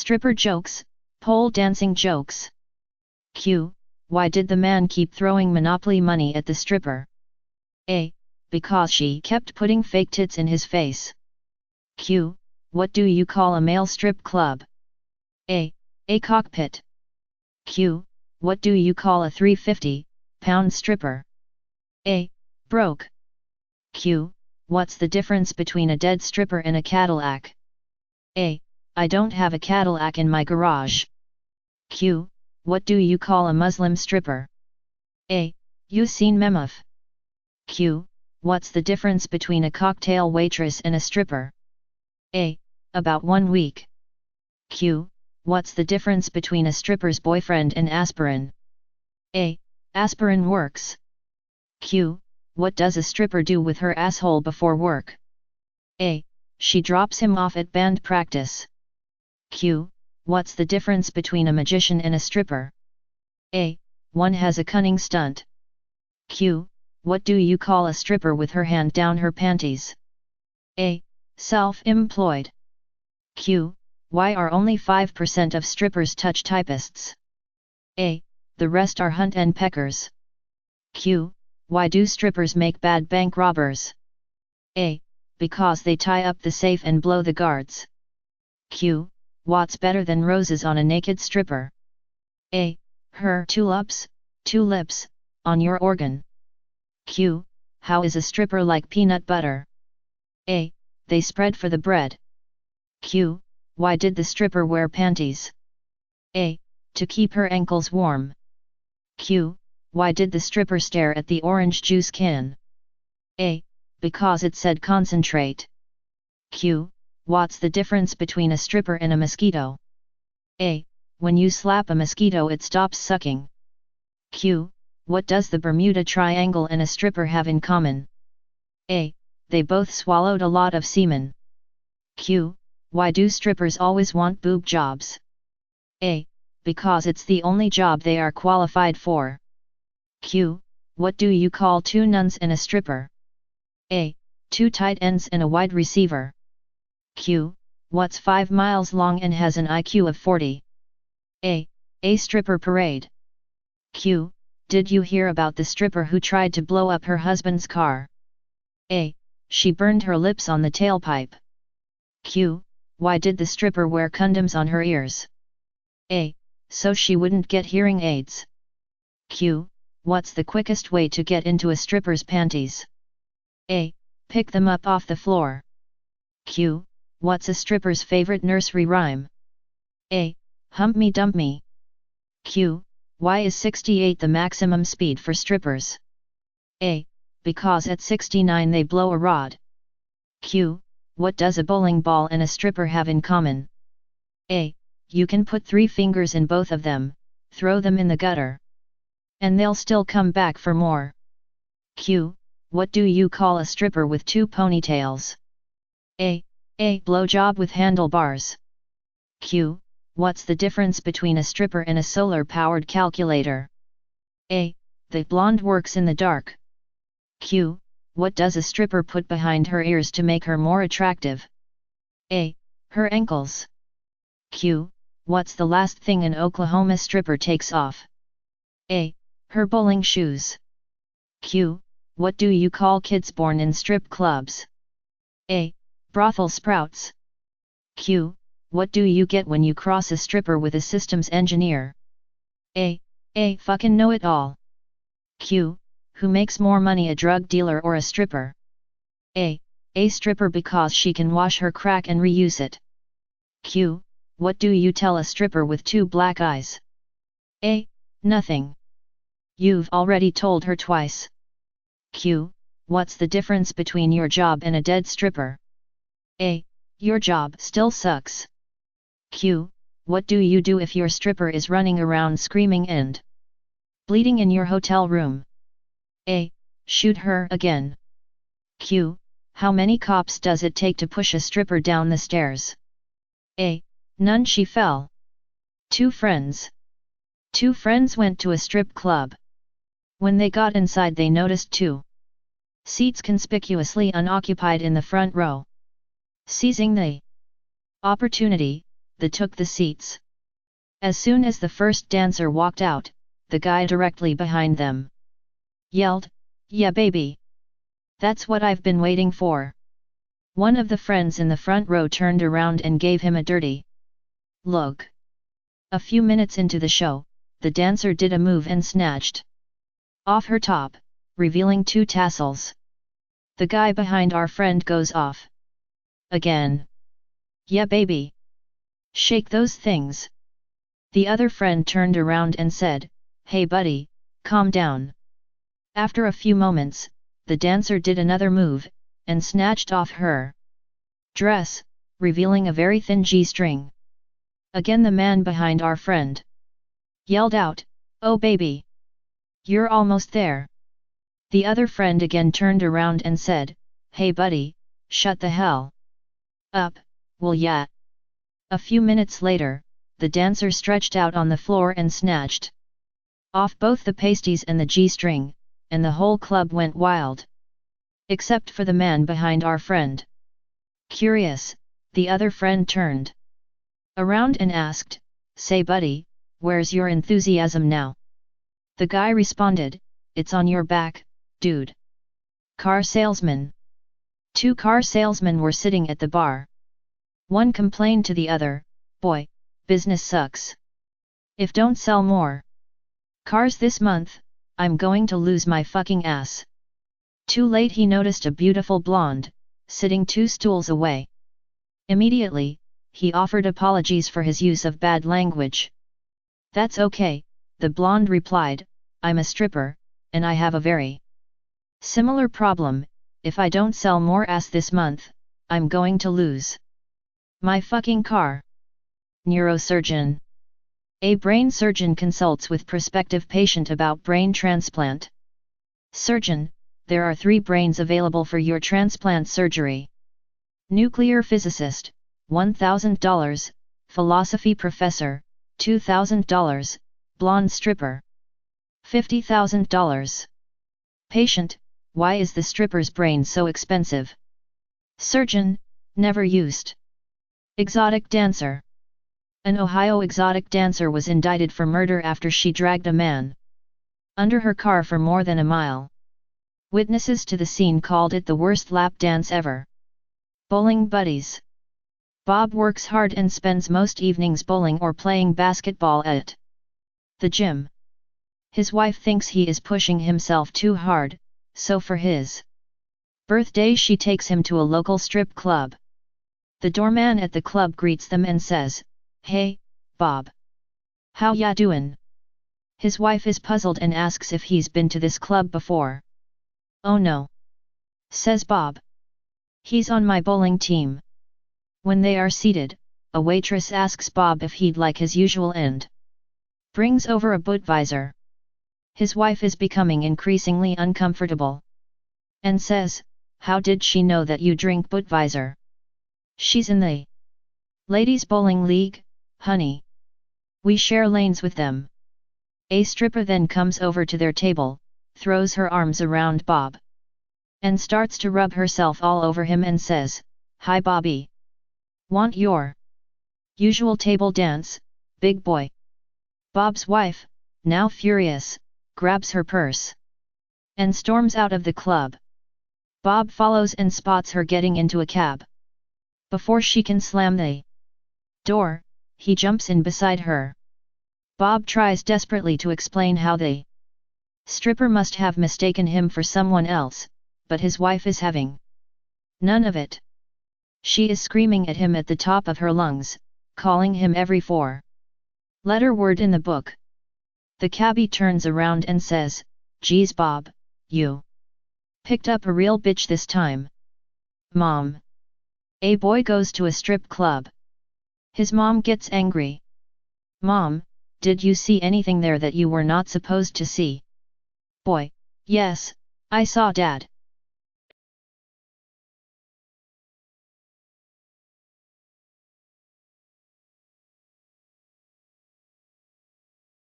Stripper jokes, pole dancing jokes. Q. Why did the man keep throwing Monopoly money at the stripper? A. Because she kept putting fake tits in his face. Q. What do you call a male strip club? A. A cockpit. Q. What do you call a 350-pound stripper? A. Broke. Q. What's the difference between a dead stripper and a Cadillac? A. I don't have a Cadillac in my garage. Q. What do you call a Muslim stripper? A. You seen Memov. Q. What's the difference between a cocktail waitress and a stripper? A. About 1 week. Q. What's the difference between a stripper's boyfriend and aspirin? A. Aspirin works. Q. What does a stripper do with her asshole before work? A. She drops him off at band practice. Q. What's the difference between a magician and a stripper? A. One has a cunning stunt. Q. What do you call a stripper with her hand down her panties? A. Self-employed. Q. Why are only 5% of strippers touch typists? A. The rest are hunt and peckers. Q. Why do strippers make bad bank robbers? A. Because they tie up the safe and blow the guards. Q. What's better than roses on a naked stripper? A. Her tulips, on your organ. Q. How is a stripper like peanut butter? A. They spread for the bread. Q. Why did the stripper wear panties? A. To keep her ankles warm. Q. Why did the stripper stare at the orange juice can? A. Because it said concentrate. Q. What's the difference between a stripper and a mosquito? A. When you slap a mosquito it stops sucking. Q. What does the Bermuda Triangle and a stripper have in common? A. They both swallowed a lot of semen. Q. Why do strippers always want boob jobs? A. Because it's the only job they are qualified for. Q. What do you call 2 nuns and a stripper? A. 2 tight ends and a wide receiver. Q. What's 5 miles long and has an IQ of 40? A. A stripper parade. Q. Did you hear about the stripper who tried to blow up her husband's car? A. She burned her lips on the tailpipe. Q. Why did the stripper wear condoms on her ears? A. So she wouldn't get hearing aids. Q. What's the quickest way to get into a stripper's panties? A. Pick them up off the floor. Q. What's a stripper's favorite nursery rhyme? A. Hump me dump me. Q. Why is 68 the maximum speed for strippers? A. Because at 69 they blow a rod. Q. What does a bowling ball and a stripper have in common? A. You can put 3 fingers in both of them, throw them in the gutter, and they'll still come back for more. Q. What do you call a stripper with 2 ponytails? A. A blowjob with handlebars. Q. What's the difference between a stripper and a solar-powered calculator? A. The blonde works in the dark. Q. What does a stripper put behind her ears to make her more attractive? A. Her ankles. Q. What's the last thing an Oklahoma stripper takes off? A. Her bowling shoes. Q. What do you call kids born in strip clubs? A. Brothel sprouts. Q. What do you get when you cross a stripper with a systems engineer? A. A fucking know-it-all. Q. Who makes more money, a drug dealer or a stripper? A. A stripper, because she can wash her crack and reuse it. Q. What do you tell a stripper with 2 black eyes? A. Nothing. You've already told her twice. Q. What's the difference between your job and a dead stripper? A. Your job still sucks. Q. What do you do if your stripper is running around screaming and bleeding in your hotel room? A. Shoot her again. Q. How many cops does it take to push a stripper down the stairs? A. None, she fell. 2 friends. 2 friends went to a strip club. When they got inside they noticed 2 seats conspicuously unoccupied in the front row. Seizing the opportunity, they took the seats. As soon as the first dancer walked out, the guy directly behind them yelled, "Yeah baby! That's what I've been waiting for." One of the friends in the front row turned around and gave him a dirty look. A few minutes into the show, the dancer did a move and snatched off her top, revealing 2 tassels. The guy behind our friend goes off again. "Yeah baby! Shake those things." The other friend turned around and said, "Hey buddy, calm down." After a few moments, the dancer did another move, and snatched off her dress, revealing a very thin G-string. Again the man behind our friend yelled out, "Oh baby! You're almost there." The other friend again turned around and said, "Hey buddy, shut the hell up, will ya?" A few minutes later, the dancer stretched out on the floor and snatched off both the pasties and the G-string, and the whole club went wild. Except for the man behind our friend. Curious, the other friend turned around and asked, "Say buddy, where's your enthusiasm now?" The guy responded, "It's on your back, dude." Car salesman. 2 car salesmen were sitting at the bar. One complained to the other, "Boy, business sucks. If don't sell more cars this month, I'm going to lose my fucking ass." Too late he noticed a beautiful blonde, sitting 2 stools away. Immediately, he offered apologies for his use of bad language. "That's okay," the blonde replied, "I'm a stripper, and I have a very similar problem. If I don't sell more ass this month, I'm going to lose my fucking car." Neurosurgeon. A brain surgeon consults with prospective patient about brain transplant. Surgeon, there are 3 brains available for your transplant surgery. Nuclear physicist, $1,000, philosophy professor, $2,000, blonde stripper, $50,000. Patient, why is the stripper's brain so expensive? Surgeon, never used. Exotic dancer. An Ohio exotic dancer was indicted for murder after she dragged a man under her car for more than a mile. Witnesses to the scene called it the worst lap dance ever. Bowling buddies. Bob works hard and spends most evenings bowling or playing basketball at the gym. His wife thinks he is pushing himself too hard, so for his birthday she takes him to a local strip club. The doorman at the club greets them and says, "Hey, Bob. How ya doin'?" His wife is puzzled and asks if he's been to this club before. "Oh no," says Bob. "He's on my bowling team." When they are seated, a waitress asks Bob if he'd like his usual and brings over a Budweiser. His wife is becoming increasingly uncomfortable and says, "How did she know that you drink Budweiser? She's in the ladies' bowling league, honey. We share lanes with them." A stripper then comes over to their table, throws her arms around Bob, and starts to rub herself all over him and says, "Hi Bobby. Want your usual table dance, big boy?" Bob's wife, now furious, grabs her purse and storms out of the club. Bob follows and spots her getting into a cab. Before she can slam the door, he jumps in beside her. Bob tries desperately to explain how the stripper must have mistaken him for someone else, but his wife is having none of it. She is screaming at him at the top of her lungs, calling him every 4-letter word in the book. The cabbie turns around and says, "Geez Bob, you picked up a real bitch this time." Mom. A boy goes to a strip club. His mom gets angry. "Mom, did you see anything there that you were not supposed to see?" Boy, "Yes, I saw Dad.